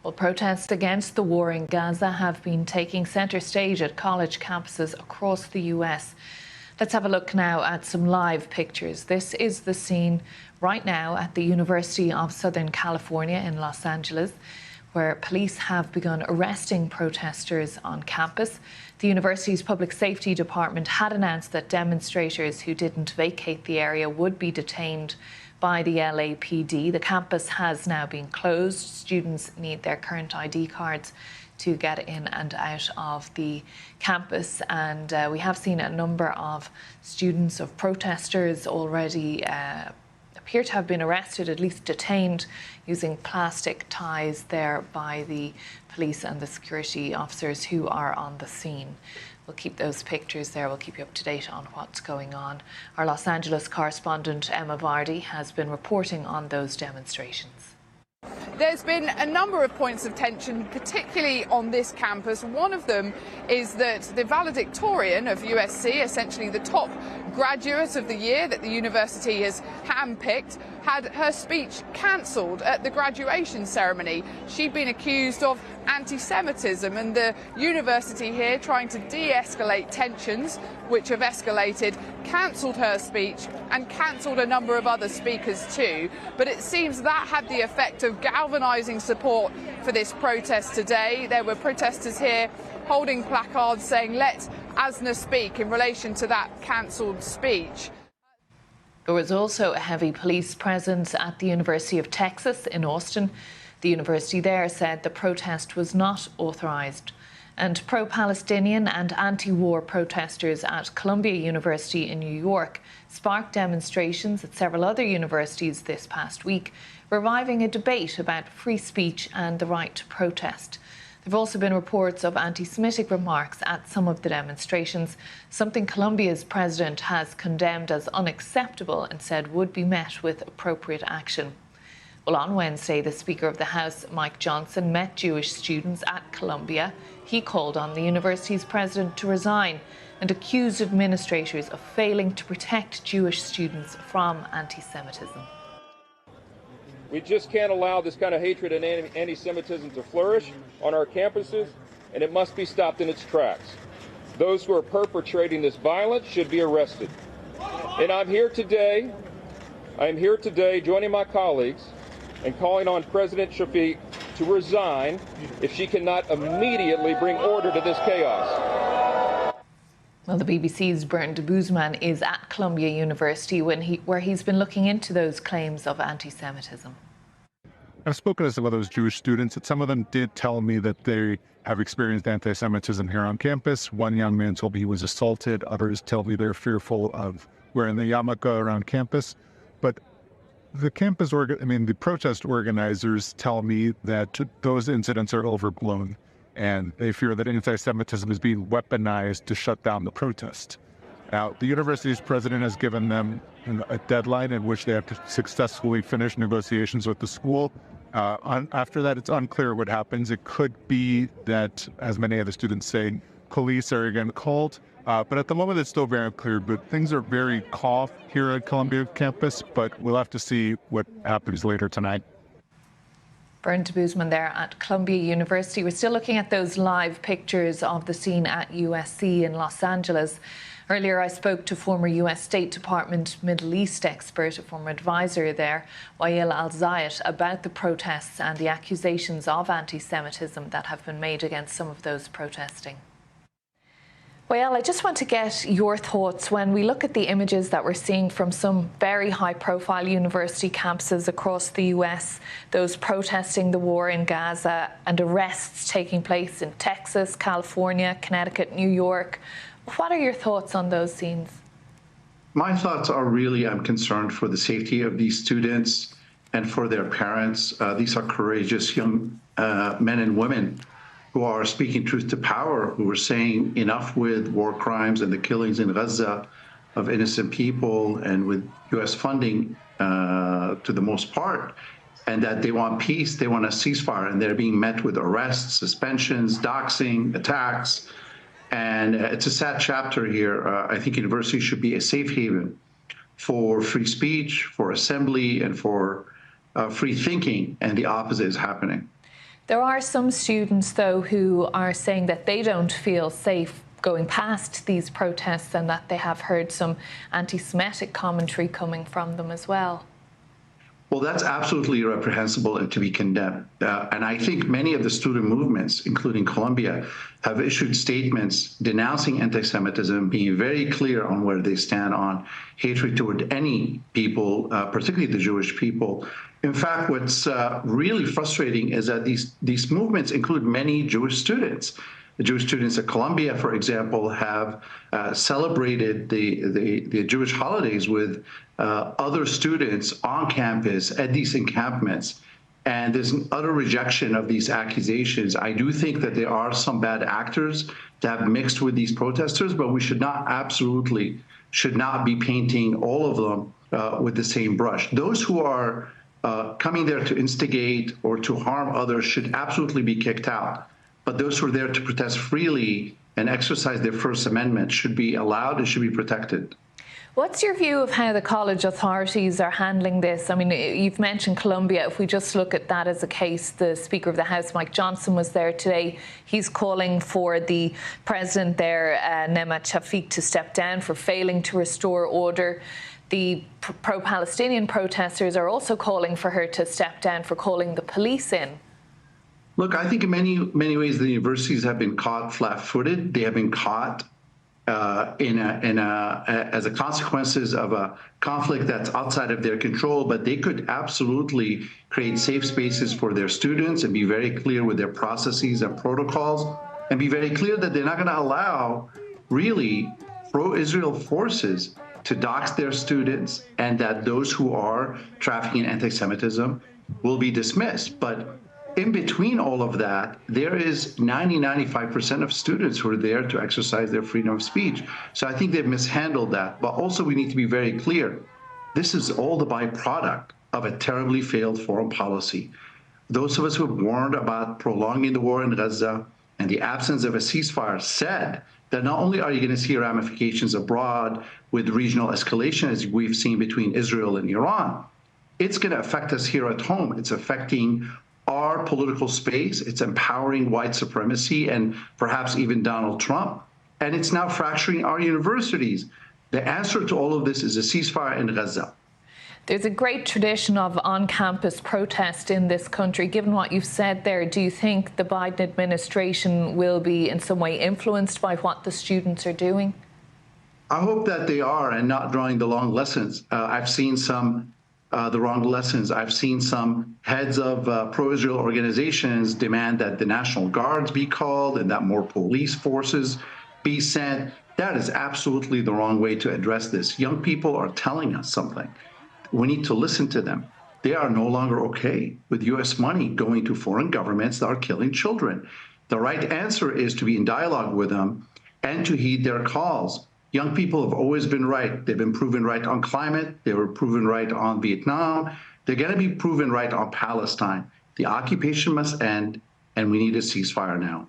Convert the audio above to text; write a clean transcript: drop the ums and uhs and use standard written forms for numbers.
Well, protests against the war in Gaza have been taking centre stage at college campuses across the US. Let's have a look now at some live pictures. This is the scene right now at the University of Southern California in Los Angeles, where police have begun arresting protesters on campus. The university's public safety department had announced that demonstrators who didn't vacate the area would be detained by the LAPD. The campus has now been closed. Students need their current ID cards to get in and out of the campus, and we have seen a number of students, of protesters already appear to have been arrested, at least detained, using plastic ties there by the police and the security officers who are on the scene. We'll keep those pictures there. We'll keep you up to date on what's going on. Our Los Angeles correspondent Emma Vardy has been reporting on those demonstrations. There's been a number of points of tension, particularly on this campus. One of them is that the valedictorian of USC, essentially the top graduate of the year that the university has handpicked, had her speech cancelled at the graduation ceremony. She'd been accused of anti-Semitism, and the university here, trying to de-escalate tensions, which have escalated, cancelled her speech and cancelled a number of other speakers too. But it seems that had the effect of galvanising support for this protest today. There were protesters here holding placards saying, "Let Asna speak," in relation to that cancelled speech. There was also a heavy police presence at the University of Texas in Austin. The university there said the protest was not authorised. And pro-Palestinian and anti-war protesters at Columbia University in New York sparked demonstrations at several other universities this past week, reviving a debate about free speech and the right to protest. There have also been reports of anti-Semitic remarks at some of the demonstrations, something Columbia's president has condemned as unacceptable and said would be met with appropriate action. Well, on Wednesday, the Speaker of the House, Mike Johnson, met Jewish students at Columbia. He called on the university's president to resign and accused administrators of failing to protect Jewish students from anti-Semitism. We just can't allow this kind of hatred and anti-Semitism to flourish on our campuses, and it must be stopped in its tracks. Those who are perpetrating this violence should be arrested. And I'm here today joining my colleagues and calling on President Shafiq to resign if she cannot immediately bring order to this chaos. Well, the BBC's Bernd de Boezman is at Columbia University where he's been looking into those claims of anti-Semitism. I've spoken to some of those Jewish students, and some of them did tell me that they have experienced anti-Semitism here on campus. One young man told me he was assaulted. Others tell me they're fearful of wearing the yarmulke around campus. But the the protest organizers tell me that those incidents are overblown, and they fear that anti-Semitism is being weaponized to shut down the protest. Now, the university's president has given them a deadline in which they have to successfully finish negotiations with the school. After that, it's unclear what happens. It could be that, as many of the students say, police are again called. But at the moment, it's still very unclear. But things are very calm here at Columbia campus, but we'll have to see what happens later tonight. Bernd de Boezman there at Columbia University. We're still looking at those live pictures of the scene at USC in Los Angeles. Earlier, I spoke to former US State Department Middle East expert, a former advisor there, Wael Al-Zayat, about the protests and the accusations of anti-Semitism that have been made against some of those protesting. Well, I just want to get your thoughts when we look at the images that we're seeing from some very high-profile university campuses across the US, those protesting the war in Gaza, and arrests taking place in Texas, California, Connecticut, New York. What are your thoughts on those scenes? My thoughts are really, I'm concerned for the safety of these students and for their parents. These are courageous young men and women who are speaking truth to power, who are saying enough with war crimes and the killings in Gaza of innocent people, and with US funding to the most part, and that they want peace, they want a ceasefire, and they're being met with arrests, suspensions, doxing, attacks. And it's a sad chapter here. I think universities should be a safe haven for free speech, for assembly, and for free thinking, and the opposite is happening. There are some students, though, who are saying that they don't feel safe going past these protests and that they have heard some anti-Semitic commentary coming from them as well. Well, that's absolutely reprehensible and to be condemned. And I think many of the student movements, including Colombia, have issued statements denouncing anti-Semitism, being very clear on where they stand on hatred toward any people, particularly the Jewish people. In fact, what's really frustrating is that these movements include many Jewish students. The Jewish students at Columbia, for example, have celebrated the Jewish holidays with other students on campus at these encampments. And there's an utter rejection of these accusations. I do think that there are some bad actors that have mixed with these protesters, but we should not be painting all of them with the same brush. Those who are coming there to instigate or to harm others should absolutely be kicked out. But those who are there to protest freely and exercise their First Amendment should be allowed and should be protected. What's your view of how the college authorities are handling this? I mean, you've mentioned Colombia. If we just look at that as a case, the Speaker of the House, Mike Johnson, was there today. He's calling for the president there, Nemat Shafik, to step down for failing to restore order. The pro-Palestinian protesters are also calling for her to step down for calling the police in. Look, I think in many ways the universities have been caught flat-footed. They have been caught as a consequences of a conflict that's outside of their control, but they could absolutely create safe spaces for their students and be very clear with their processes and protocols, and be very clear that they're not going to allow really pro-Israel forces to dox their students, and that those who are trafficking in anti-Semitism will be dismissed. But in between all of that, there is 95% of students who are there to exercise their freedom of speech. So I think they've mishandled that. But also we need to be very clear. This is all the byproduct of a terribly failed foreign policy. Those of us who have warned about prolonging the war in Gaza and the absence of a ceasefire said that not only are you going to see ramifications abroad with regional escalation, as we've seen between Israel and Iran, it's going to affect us here at home. It's affecting our political space. It's empowering white supremacy and perhaps even Donald Trump. And it's now fracturing our universities. The answer to all of this is a ceasefire in Gaza. There's a great tradition of on-campus protest in this country. Given what you've said there, do you think the Biden administration will be in some way influenced by what the students are doing? I hope that they are and not drawing the long lessons. I've seen the wrong lessons. I've seen some heads of pro-Israel organizations demand that the National Guards be called and that more police forces be sent. That is absolutely the wrong way to address this. Young people are telling us something. We need to listen to them. They are no longer okay with U.S. money going to foreign governments that are killing children. The right answer is to be in dialogue with them and to heed their calls. Young people have always been right. They've been proven right on climate. They were proven right on Vietnam. They're going to be proven right on Palestine. The occupation must end, and we need a ceasefire now.